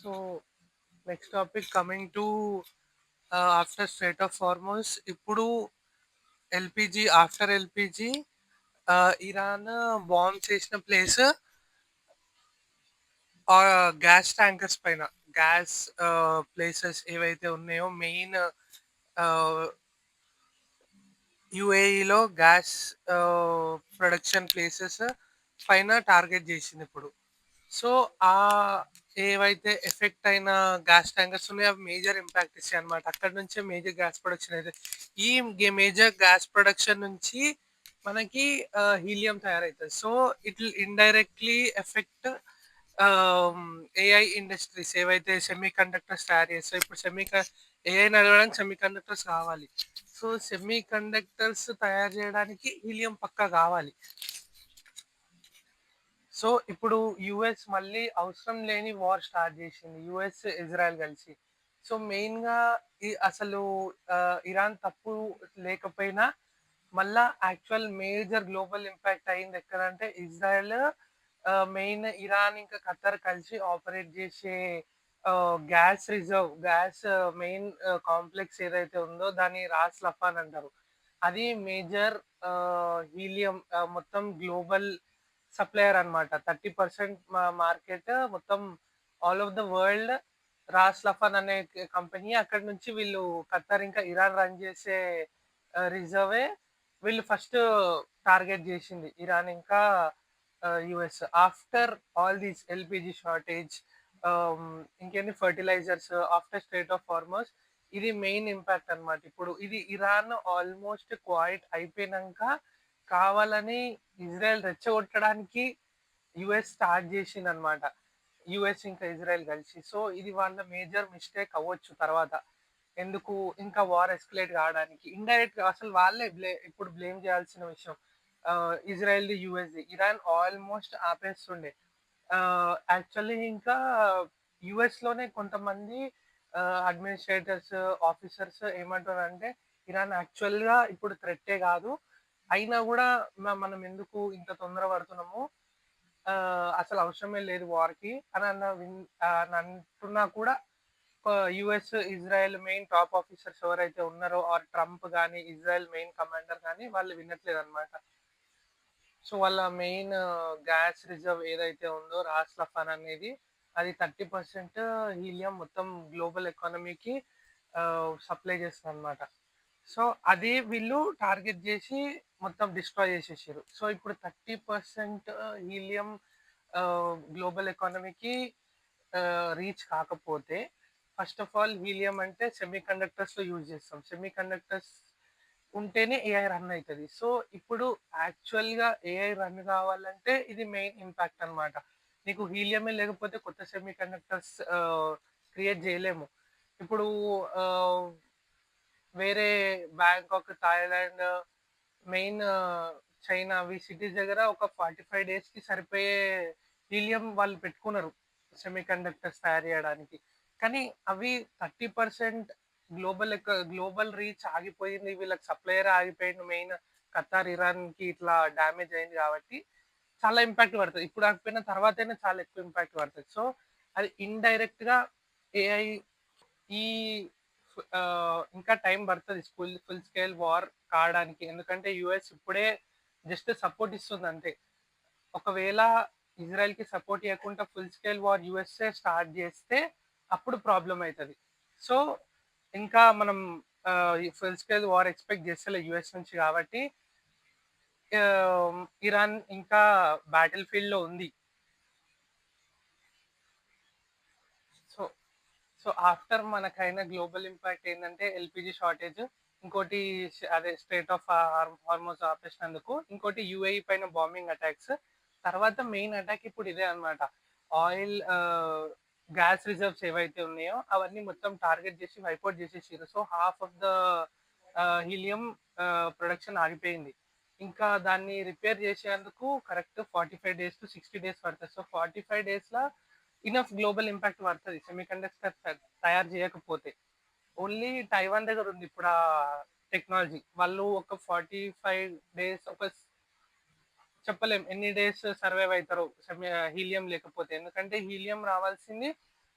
So next topic coming to after state of Hormuz. ఇప్పుడు LPG, after LPG Iran bomb చేసిన place gas tankers పైన, gas places ఏవైతే ఉన్నాయో main యుఏఈలో gas production places పైన target చేసింది ఇప్పుడు. సో ఆ ఏవైతే ఎఫెక్ట్ అయిన గ్యాస్ ట్యాంకర్స్ ఉన్నాయో అవి మేజర్ ఇంపాక్ట్ ఇస్తాయి అనమాట. అక్కడ నుంచే మేజర్ గ్యాస్ ప్రొడక్షన్ అయితే ఈ మేజర్ గ్యాస్ ప్రొడక్షన్ నుంచి మనకి హీలియం తయారవుతుంది. So it will indirectly effect AI industries ఏవైతే సెమీ కండక్టర్స్ తయారు చేస్తాయి. ఇప్పుడు ఏఐ నడవడానికి సెమీ కండక్టర్స్ కావాలి. సో సెమీ కండక్టర్స్ తయారు చేయడానికి హీలియం పక్కా కావాలి. సో ఇప్పుడు యుఎస్ మళ్ళీ అవసరం లేని వార్ స్టార్ట్ చేసింది, యుఎస్ ఇజ్రాయెల్ కలిసి. సో మెయిన్గా అసలు ఇరాన్ తప్పు లేకపోయినా మళ్ళా యాక్చువల్ మేజర్ గ్లోబల్ ఇంపాక్ట్ అయింది ఎక్కడంటే ఇజ్రాయెల్ మెయిన్ ఇరాన్ ఇంకా ఖతర్ కలిసి ఆపరేట్ చేసే గ్యాస్ మెయిన్ కాంప్లెక్స్ ఏదైతే ఉందో దాన్ని రాస్ లఫాన్ అంటారు. అది మేజర్ హీలియం మొత్తం గ్లోబల్ సప్లయర్ అనమాట. 30% మార్కెట్ మొత్తం all over the world Ras Laffan అనే కంపెనీ. అక్కడ నుంచి వీళ్ళు ఖత్తర్ ఇంకా ఇరాన్ రన్ చేసే రిజర్వే వీళ్ళు ఫస్ట్ టార్గెట్ చేసింది, ఇరాన్ ఇంకా US. After all these LPG shortage, ఇంకేంటి fertilisers, after state of Hormuz, ఇది మెయిన్ ఇంపాక్ట్ అనమాట. ఇప్పుడు ఇది ఇరాన్ ఆల్మోస్ట్ క్వైట్ అయిపోయినాక కావాలని ఇజ్రాయెల్ రెచ్చగొట్టడానికి యుఎస్ స్టార్ట్ చేసింది అనమాట, యుఎస్ ఇంకా ఇజ్రాయెల్ కలిసి. సో ఇది వాళ్ళ మేజర్ మిస్టేక్ అవ్వచ్చు తర్వాత. ఎందుకు ఇంకా వార్ ఎస్కలేట్ కావడానికి ఇండైరెక్ట్ అసలు వాళ్ళే ఇప్పుడు బ్లేమ్ చేయాల్సిన విషయం ఇజ్రాయెల్ యుఎస్. ఇరాన్ ఆల్మోస్ట్ ఆపేస్తుండే. యాక్చువల్లీ ఇంకా యుఎస్ లోనే కొంతమంది అడ్మినిస్ట్రేటర్స్, ఆఫీసర్స్ ఏమంటారంటే ఇరాన్ యాక్చువల్ గా ఇప్పుడు థ్రెట్టే కాదు, అయినా కూడా మనం ఎందుకు ఇంత తొందర పడుతున్నాము, అసలు అవసరమే లేదు వార్కి అని అని అంటున్నా కూడా US Israel main top officers ఎవరైతే ఉన్నారో ఆర్ ట్రంప్ కానీ ఇజ్రాయెల్ మెయిన్ కమాండర్ కానీ వాళ్ళు వినట్లేదు అనమాట. సో వాళ్ళ మెయిన్ గ్యాస్ రిజర్వ్ ఏదైతే ఉందో రాస్ లఫాన్ అనేది, అది 30% హీలియం మొత్తం గ్లోబల్ ఎకానమీకి సప్లై చేస్తుంది అనమాట. సో అది వీళ్ళు టార్గెట్ చేసి మొత్తం డిస్ట్రాయ్ చేసేసారు. సో ఇప్పుడు 30% హీలియం గ్లోబల్ ఎకానమీకి రీచ్ కాకపోతే, ఫస్ట్ ఆఫ్ ఆల్ హీలియం అంటే సెమీ కండక్టర్స్లో యూజ్ చేస్తాం. సెమీ కండక్టర్స్ ఉంటేనే ఏఐ రన్ అవుతుంది. సో ఇప్పుడు యాక్చువల్గా ఏఐ రన్ కావాలంటే ఇది మెయిన్ ఇంపాక్ట్ అనమాట. నీకు హీలియమే లేకపోతే కొత్త సెమీ కండక్టర్స్ క్రియేట్ చేయలేము. ఇప్పుడు వేరే బ్యాంకాక్, థాయిలాండ్, మెయిన్ చైనా, అవి సిటీస్ దగ్గర ఒక 45 డేస్కి సరిపోయే హీలియం వాళ్ళు పెట్టుకున్నారు సెమీ కండక్టర్స్ తయారు చేయడానికి. కానీ అవి 30% గ్లోబల్ రీచ్ ఆగిపోయింది, వీళ్ళకి సప్లయర్ ఆగిపోయింది, మెయిన్ ఖతార్, ఇరాన్కి ఇట్లా డ్యామేజ్ అయింది కాబట్టి చాలా ఇంపాక్ట్ పడుతుంది. ఇప్పుడు ఆగిపోయిన తర్వాతైనా చాలా ఎక్కువ ఇంపాక్ట్ పడుతుంది. సో అది ఇండైరెక్ట్గా ఏఐ ఈ ఇంకా టైం పడుతుంది ఫుల్ స్కేల్ వార్ కావడానికి. ఎందుకంటే యుఎస్ ఇప్పుడే జస్ట్ సపోర్ట్ ఇస్తుంది అంతే. ఒకవేళ ఇజ్రాయెల్కి సపోర్ట్ ఇవ్వకుండా full scale war USA start చేస్తే అప్పుడు ప్రాబ్లం అవుతుంది. సో ఇంకా మనం ఫుల్ స్కేల్ వార్ ఎక్స్పెక్ట్ చేస్తలే యుఎస్ నుంచి కాబట్టి ఇరాన్ ఇంకా బ్యాటిల్ ఫీల్డ్లో ఉంది. సో సో ఆఫ్టర్ మనకైన గ్లోబల్ ఇంపాక్ట్ ఏంటంటే ఎల్పిజి షార్టేజ్, ఇంకోటి అదే స్టేట్ ఆఫ్ హార్మోస్ ఆపేసినందుకు, ఇంకోటి యుఏఈ పైన బాంబింగ్ అటాక్స్. తర్వాత మెయిన్ అటాక్ ఇప్పుడు ఇదే అనమాట, ఆయిల్ గ్యాస్ రిజర్వ్స్ ఏవైతే ఉన్నాయో అవన్నీ మొత్తం టార్గెట్ చేసి వైపౌట్ చేసేసారు. So half of the helium production ఆగిపోయింది. ఇంకా దాన్ని రిపేర్ చేసేందుకు కరెక్ట్ 45 days to 60 days పడుతుంది. సో 45 daysలో ఇనఫ్ గ్లోబల్ ఇంపాక్ట్ పడుతుంది సెమీ కండక్టర్ తయారు చేయకపోతే. ఓన్లీ తైవాన్ దగ్గర ఉంది ఇప్పుడు ఆ టెక్నాలజీ. వాళ్ళు ఒక 45 days, ఒక చెప్పలేం ఎన్ని డేస్ సర్వైవ్ అవుతారు హీలియం లేకపోతే. ఎందుకంటే హీలియం రావాల్సింది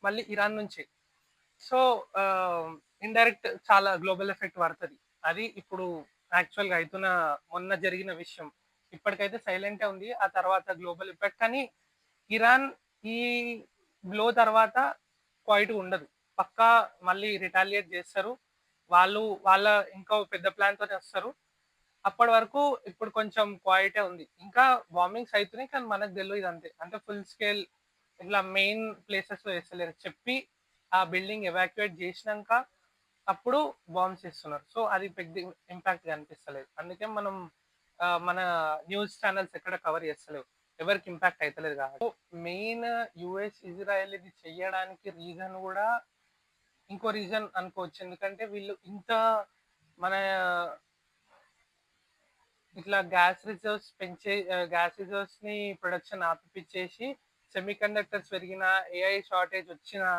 మళ్ళీ ఇరాన్ నుంచే. సో, ఇండైరెక్ట్ చాలా గ్లోబల్ ఎఫెక్ట్ పడతది. అది ఇప్పుడు యాక్చువల్‌గా మొన్న జరిగిన విషయం. ఇప్పటికైతే సైలెంటే ఉంది. ఆ తర్వాత గ్లోబల్ ఇంపాక్ట్ కానీ ఇరాన్ ఈ బ్లో తర్వాత క్వైట్‌గా ఉండదు. పక్కా మళ్ళీ రిటాలియేట్ జేస్తారు. వాళ్ళ ఇంకో పెద్ద ప్లాన్‌తోనే వస్తారు. అప్పటి వరకు ఇప్పుడు కొంచెం క్వైటే ఉంది. ఇంకా బాంబింగ్స్ అయితున్నాయి. కానీ మనకు తెలీదంతే. అంటే ఫుల్ స్కేల్ ఇట్లా మెయిన్ ప్లేసెస్‌లో ఏస్తలేరు. చెప్పి ఆ బిల్డింగ్ ఎవాక్యుయేట్ జేసినంక అప్పుడు బాంబ్స్ ఏస్తున్నారు. సో, అది పెద్ద ఇంపాక్ట్ కనిపిస్తలేదు. అందుకే మనం మన న్యూస్ ఛానెల్స్ ఎక్కడ కవర్ చేస్తలేవు. ఎవరికి ఇంపాక్ట్ అయితలేదు కాబట్టి. సో, మెయిన్ యూఎస్, ఇజ్రాయెల్ ఇది చెయ్యడానికి రీజన్ గూడా ఇంకో రీజన్ అనుకోవచ్చు. ఎందుకంటే వీళ్ళు ఇంత మన ఇట్లా గ్యాస్ రిజర్వ్స్‌ని ప్రొడక్షన్ ఆపిపిచ్చేసి సెమీకండక్టర్స్ పెరిగినా, ఏఐ షార్టేజ్ వచ్చినా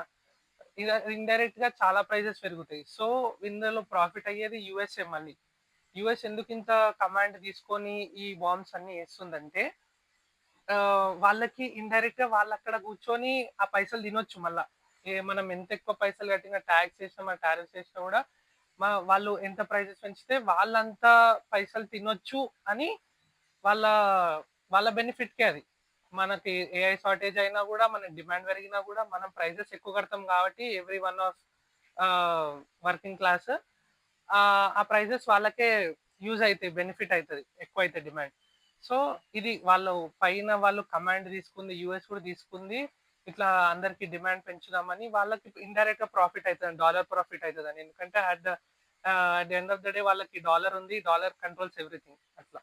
ఇండైరెక్ట్‌గా చాలా ప్రైజెస్ పెరుగుతాయి. సో, ఇందులో ప్రాఫిట్ అయ్యేది యూఎస్ఏ మళ్ళీ. యూఎస్ ఎందుకింత కమాండ్ తీసుకొని ఈ బాంబ్స్ అన్నీ ఏస్తుందంటే వాళ్ళకి ఇండైరెక్ట్‌గా వాళ్ళక్కడ కూర్చొని ఆ పైసలు తినొచ్చు మళ్ళా. మనం ఎంత ఎక్కువ పైసలు కట్టినా టాక్స్ ఏసినా, టారిఫ్స్ ఏసినా గూడా వాళ్ళు ఎంత ప్రైసెస్ పెంచితే వాళ్ళంత పైసలు తినొచ్చు అని వాళ్ళ వాళ్ళ బెనిఫిట్‌కే అది. మనకి ఏఐ షార్టేజ్ అయినా గూడా, మన డిమాండ్ పెరిగినా గూడా, మనం ప్రైసెస్ ఎక్కువ కడతాం కాబట్టి every one of working class ఆ ప్రైసెస్ వాళ్ళకే యూజ్ అయితాయి. బెనిఫిట్ అయితది. ఎక్కువైతే డిమాండ్. సో, ఇది వాళ్ళు కమాండ్ తీసుకుంది. యూఎస్ కూడా తీసుకుంది. ఇట్లా అందరికి డిమాండ్ పెంచుదామని వాళ్ళకి ఇండైరెక్ట్‌గా ప్రాఫిట్ అయితదని. డాలర్ ప్రాఫిట్ అయితదని. ఎందుకంటే at the end of the day వాళ్ళకి డాలర్ ఉంది. డాలర్ కంట్రోల్స్ ఎవ్రీథింగ్ అట్లా.